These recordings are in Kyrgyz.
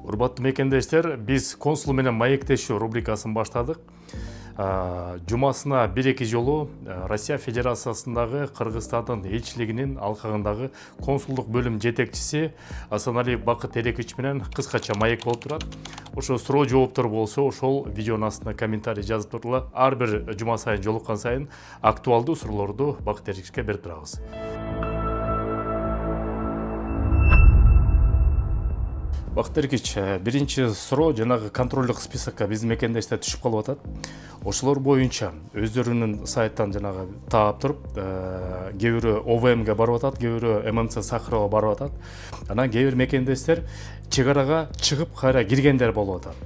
Урматтуу мекендештер, биз консул менен маектешүү рубрикасын баштадык. Жумасына 1-2 жолу Россия Федерациясындагы Кыргызстандын элчилигинин алкагындагы консулдук бөлүм жетекчиси Асаналиев Бакыт Эрекич менен кыскача маек болуп турат. Ошо суроо жооптор болсо, ошол видеонун астына комментарий жазып тургула. Ар бир жума сайын жолуккан сайын актуалдуу суроолорду Бакыт Эрекичке берип турабыз. Бакыт Эрекич, биринчи суроо жанагы контролдук списокко биздин мекендештер түшүп калып атат. Ошолор боюнча өздөрүнүн сайттан жанагы таап туруп, кээ бирөө ОВМге барып атат, кээ бирөө ММЦ Сахарова барып атат. Анан кээ бир мекендештер чек-арага чыгып кайра киргендер болуп атат.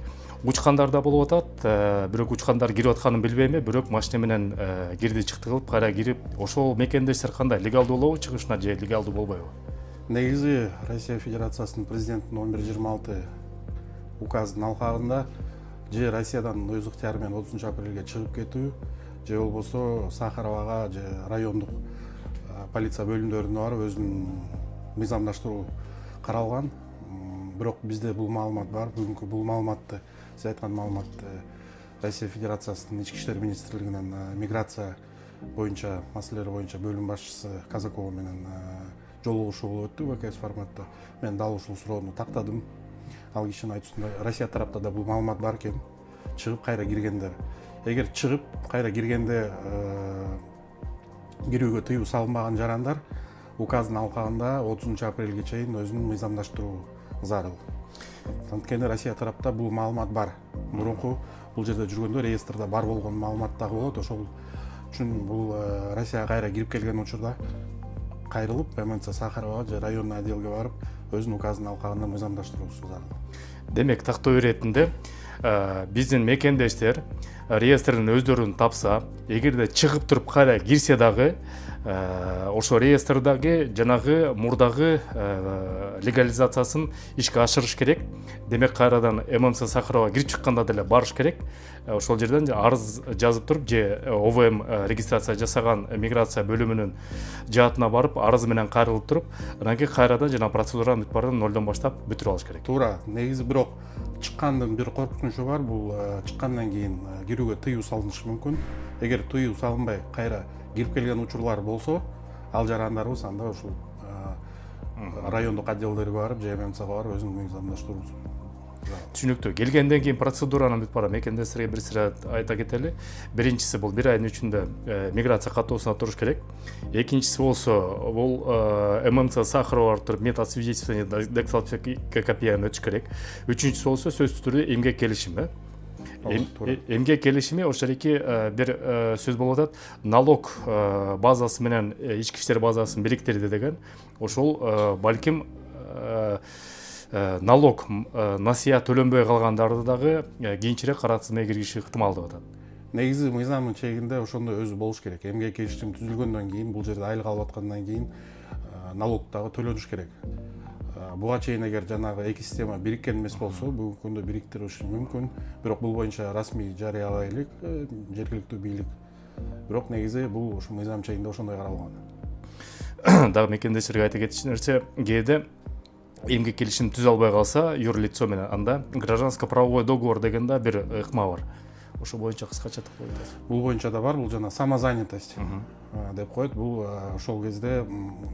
Учкандар да болуп атат, бирок учкандар кирип атканын билбейм, бирок машина менен кирди чыкты кылып кайра кирип, ошол мекендештер кандай, легалдуу болобу чыгышына же легалдуу болбойбу? Негизи Россия Федерациясынын президентинин 1126 указынын алкагында же Россиядан өз ыктыяры менен 30 апрелге чыгып кетүү, же болбосо Сахаровага же райондук полиция бөлүмдөрүнө барып өзүнүн мыйзамдаштыруу каралган. Бирок бизде бул маалымат бар. Бүгүнкү бул маалыматты, сиз айткан маалыматты Россия Федерациясынын ички иштер министрлигинен миграция боюнча маселелер боюнча бөлүм башчысы Казакова менен жолугушуу болуп өттү ВКС форматта. Мен дал ушул суроону тактадым. Ал кишинин айтуусунда Россия тарапта да бул маалымат бар экен. Чыгып кайра киргендер. Эгер чыгып кайра киргенде кирүүгө тыюу салынбаган жарандар указдын алкагында 30 апрелге чейин өзүнүн мыйзамдаштыруу зарыл. Анткени Россия тарапта бул маалымат бар. Мурунку бул жерде жүргөндө реестрде бар болгон маалымат дагы болот. Ошол үчүн бул Россияга кайра кирип келген учурда кайрылып, ММЦ Сахаровага же районный отделге барып, өзүнүн указынын алкагында мыйзамдаштыруусу зарыл. Демек, тактоо иретинде биздин мекендештер реестрдин өздөрүн тапса, эгерде чыгып туруп кайра кирсе дагы, ошо реестрдагы жанагы мурдагы легализациясын ишке ашырыш керек. Демек, кайрадан ММЦ Сахарова кирип чыкканда деле барыш керек. Ошол жерден арыз жазып туруп, же ОВМ регистрация жасаган миграция бөлүмүнүн жаатына барып, арыз менен кайрылып туруп, анан кийин кайрадан жана процедураны бүт баарынан нолдон баштап бүтүрүп алыш керек. Туура. Негизи бирок чыккандын бир коркунучу бар. Бул чыккандан кийин кирүүгө тыюу салынышы мүмкүн. Эгер тыюу салынбай кайра кирип келген учурлар болсо, ал жарандарыбыз анда ушул райондук отделдерге барып, же ММЦга барып өзүнүн мыйзамдаштыруусун. Түшүнүктүү. Келгенден кийин процедураны бүт бара мекендештерге бир сыйра айта кетели. Биринчиси бул 1 айдын ичинде миграция каттоосуна туруш керек. Экинчиси болсо бул ММЦ Сахарова туруп метод свидетельствования дактилоскопияны өтүш керек. Үчүнчүсү болсо сөзсүз түрдө эмгек келишими. Эмгек келишими ошол эки бир сөз болуп атат. Налог базасы менен ички иштер базасын бириктирди деген. Ошол балким налог насыя төлөнбөй калгандарды дагы кийинчерээк кара тизмеге киргизиши ыктымал деп атат. Негизи мыйзамдын чегинде ошондой өзү болуш керек. Эмгек келишим түзүлгөндөн кийин, бул жерде айлык алып аткандан кийин налог дагы төлөнүш керек. Буга чейин эгер жанагы эки система бириккен эмес болсо, бүгүнкү күндө бириктириши мүмкүн. Бирок бул боюнча расмий жарыялай элек жергиликтүү бийлик. Бирок негизи бул ушу мыйзам чегинде ошондой каралган. Дагы мекендештерге айта кетчү нерсе, кээде эмгек келишим түзө албай калса, юрлицо менен анда гражданско-правовой договор деген да бир ыкма бар. Ошол боюнча кыскача айтып коет. Бул боюнча да бар, бул жана самозанятость деп коет. Бул ошол кезде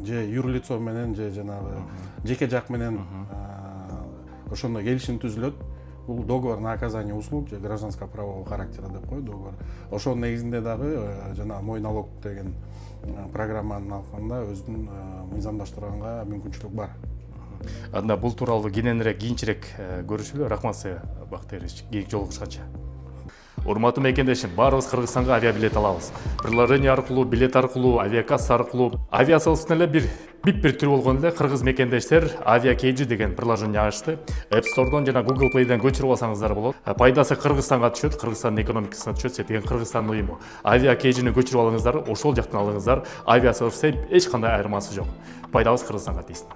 же юрлицо менен же жанагы жеке жак менен ошондой келишим түзүлөт. Бул договор на оказание услуг же гражданско-правового характера деп коет договор. Ошонун негизинде дагы жана мой налог деген программанын алкагында өзүнүн мыйзамдаштырганга мүмкүнчүлүк бар. Анда бул тууралуу кийинчерээк көрүшөлү. Рахмат сизге, Бакыт Эрекич. Кийинки жолугушканча. Урматтуу мекендешим, баарыбыз Кыргызстанга авиабилет алабыз. Приложение аркылуу, билет аркылуу, авиакасса аркылуу. Авиациялыктын эле бир түрү болгон эле кыргыз мекендештер Aviakg деген приложение ачты. App Store'дон жана Google Play'ден көчүрүп алсаңыздар болот. Пайдасы Кыргызстанга түшөт, Кыргызстандын экономикасына түшөт. Себеби Кыргызстандын уюму. Aviakg'ни көчүрүп алыңыздар, ошол жактан алыңыздар. Авиациялыкта эч кандай айырмасы жок. Пайдабыз Кыргызстанга тийсин.